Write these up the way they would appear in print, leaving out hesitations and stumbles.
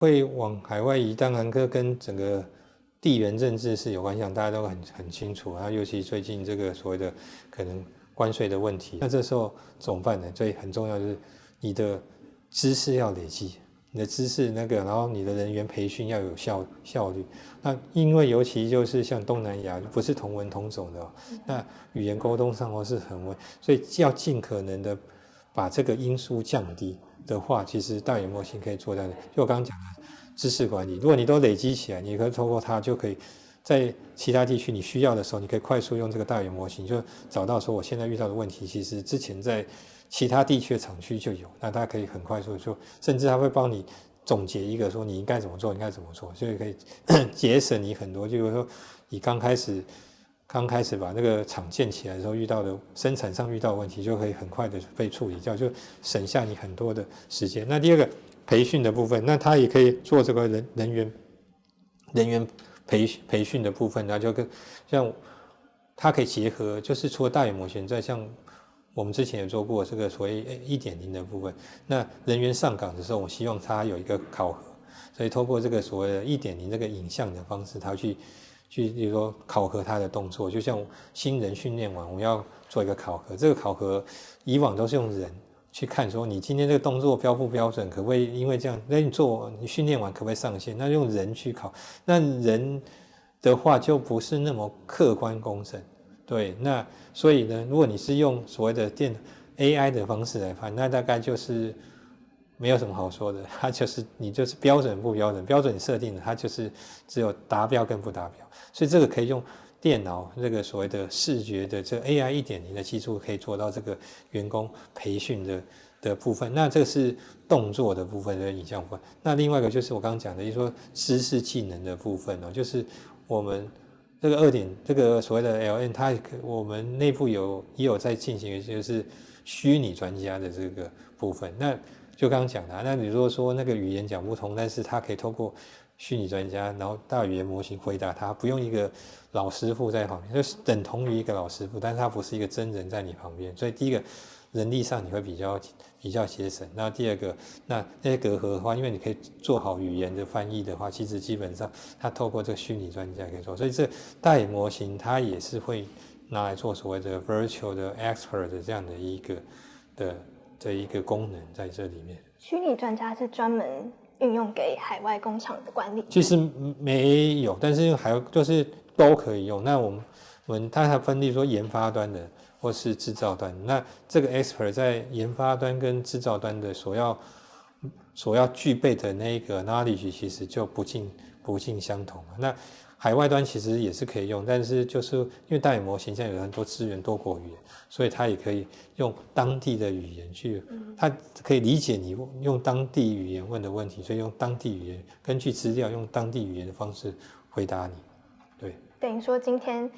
会往海外移，当然跟整个地缘政治是有关系，大家都很清楚。然后尤其最近这个所谓的可能关税的问题，那这时候怎么办呢？所以很重要就是你的知识要累积，你的知识然后你的人员培训要有效率。那因为尤其就是像东南亚不是同文同种的那语言沟通上是很微，所以要尽可能的把这个因素降低的话，其实大语言模型可以做到的。就我刚刚讲的知识管理，如果你都累积起来，你可以透过它就可以在其他地区你需要的时候，你可以快速用这个大语言模型就找到说我现在遇到的问题，其实之前在其他地区的厂区就有，那它可以很快速就，甚至它会帮你总结一个说你应该怎么做，应该怎么做，所以可以节省你很多。就是说你刚开始把那个厂建起来的时候遇到的生产上遇到的问题，就可以很快的被处理掉，就省下你很多的时间。那第二个培训的部分，那它也可以做这个人员培训的部分，那就像它可以结合，就是除了大语言模型，在像我们之前也做过这个所谓1.0的部分，那人员上岗的时候，我希望他有一个考核，所以透过这个所谓的1.0这个影像的方式，他去比如说考核他的动作，就像新人训练完，我们要做一个考核，这个考核以往都是用人去看说你今天这个动作标不标准，可不可以因为这样，那你训练完可不可以上线？那用人去考，那人的话就不是那么客观公正。对，那所以呢，如果你是用所谓的AI 的方式来判，那大概就是没有什么好说的，它就是你就是标准不标准，标准设定的，它就是只有达标跟不达标，所以这个可以用电脑这个所谓的视觉的这个 AI 1.0的技术，可以做到这个员工培训的部分。那这个是动作的部分的影像部分。那另外一个就是我刚刚讲的，就是说知识技能的部分就是我们这个这个所谓的 LN， 它我们内部也有在进行，就是虚拟专家的这个部分。那就刚刚讲的那你如果说那个语言讲不通，但是它可以透过虚拟专家，然后大语言模型回答它，不用一个老师傅在旁边，就是等同于一个老师傅，但是它不是一个真人在你旁边。所以第一个人力上你会比较节省。那第二个，那些隔阂的话，因为你可以做好语言的翻译的话，其实基本上它透过这个虚拟专家可以做。所以这大语言模型它也是会拿来做所谓的 virtual 的 expert 的这样的一个功能在这里面。虚拟专家是专门运用给海外工厂的管理？其实没有，但是就是都可以用。那我们它还分例说研发端的或是制造端，那这个 expert 在研发端跟制造端的所要具备的那个 knowledge 其实就不尽相同。那海外端其实也是可以用，但是就是因为大语言模型现在有很多资源多国语言，所以它也可以用当地的语言去，它可以理解你用当地语言问的问题，所以用当地语言根据资料用当地语言的方式回答你。对，等于说今天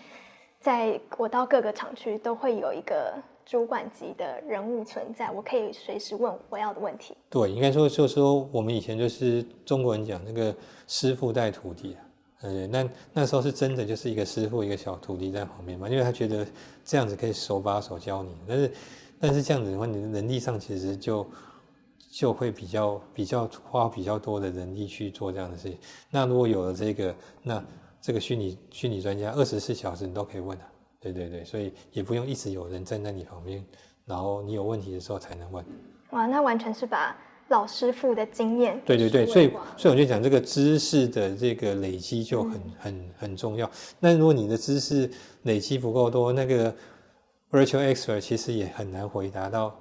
在我到各个厂区都会有一个主管级的人物存在，我可以随时问我要的问题。对，应该说就是说我们以前就是中国人讲那个师傅带徒弟那时候是真的就是一个师傅一个小徒弟在旁边嘛，因为他觉得这样子可以手把手教你，但是这样子的话，你的能力上其实就会比较花比较多的人力去做这样的事情。那如果有了那这个虚拟专家24小时你都可以问啊，对，所以也不用一直有人站在你旁边，然后你有问题的时候才能问。哇，那完全是把老师傅的经验。对，所以我就讲这个知识的这个累积就很重要。那如果你的知识累积不够多，那个 virtual expert 其实也很难回答到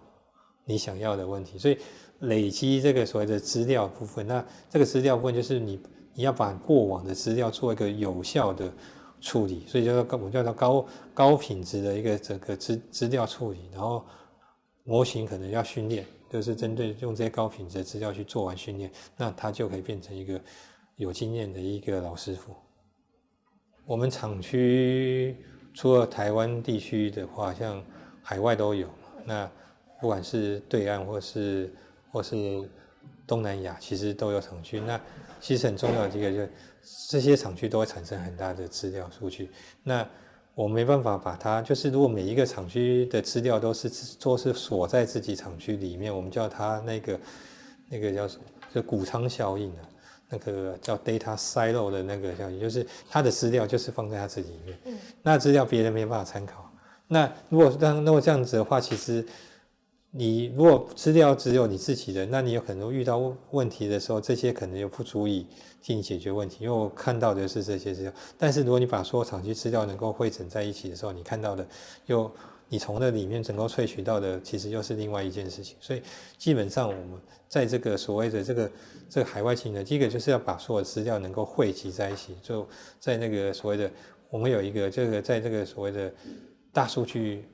你想要的问题。所以累积这个所谓的资料部分，那这个资料部分就是你要把过往的资料做一个有效的处理，所以我们叫做高品质的一个整个资料处理，然后模型可能要训练。就是针对用这些高品质的资料去做完训练，那他就可以变成一个有经验的一个老师傅。我们厂区除了台湾地区的话，像海外都有，那不管是对岸或是东南亚，其实都有厂区。那其实很重要的一个就是这些厂区都会产生很大的资料数据。那我没办法把它，就是如果每一个厂区的资料都是锁在自己厂区里面，我们叫它那个叫什么？就谷仓效应那个叫 data silo 的那个效应，就是他的资料就是放在他自己里面，那资料别人没办法参考。那如果这样子的话，其实你如果资料只有你自己的，那你有可能遇到问题的时候，这些可能又不足以替你解决问题。因为我看到的是这些资料，但是如果你把所有厂区资料能够汇整在一起的时候，你看到的你从那里面能够萃取到的，其实又是另外一件事情。所以基本上我们在这个所谓的这个海外情呢，第一个就是要把所有资料能够汇集在一起，就在那个所谓的我们有一个在这个所谓的大数据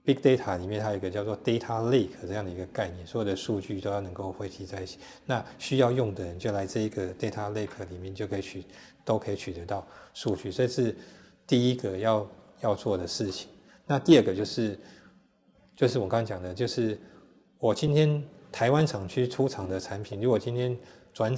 Big Data 里面，它有一个叫做 Data Lake 这样的一个概念，所有的数据都要能够汇集在一起。那需要用的人就来这一个 Data Lake 里面都可以取得到数据，这是第一个要做的事情。那第二个就是我刚刚讲的，就是我今天台湾厂区出厂的产品，如果今天转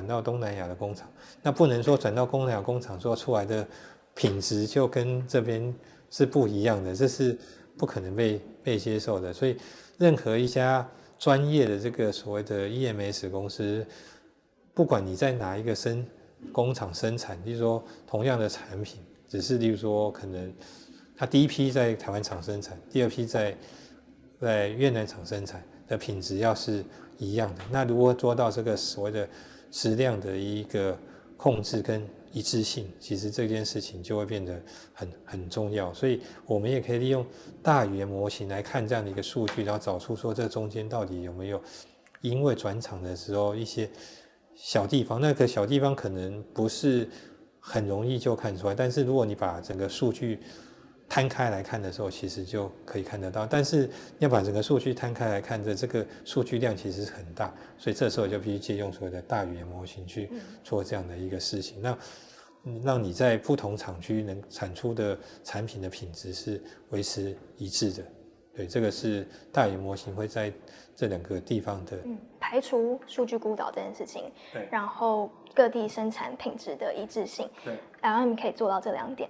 到东南亚的工厂，那不能说转到东南亚工厂做出来的品质就跟这边是不一样的，这是不可能被接受的。所以任何一家专业的这个所谓的 EMS 公司，不管你在哪一个工厂生产，例如说同样的产品，只是例如说可能它第一批在台湾厂生产，第二批在越南厂生产的品质要是一样的，那如果做到这个所谓的质量的一个控制跟一致性，其实这件事情就会变得很重要。所以我们也可以利用大语言模型来看这样的一个数据，然后找出说这中间到底有没有因为转场的时候一些小地方，那个小地方可能不是很容易就看出来，但是如果你把整个数据摊开来看的时候，其实就可以看得到。但是要把整个数据摊开来看的这个数据量其实是很大，所以这时候就必须借用所谓的大语言模型去做这样的一个事情。那让你在不同厂区能产出的产品的品质是维持一致的。对，这个是大语言模型会在这两个地方的排除数据孤岛这件事情，对，然后各地生产品质的一致性，对， LM 可以做到这2点。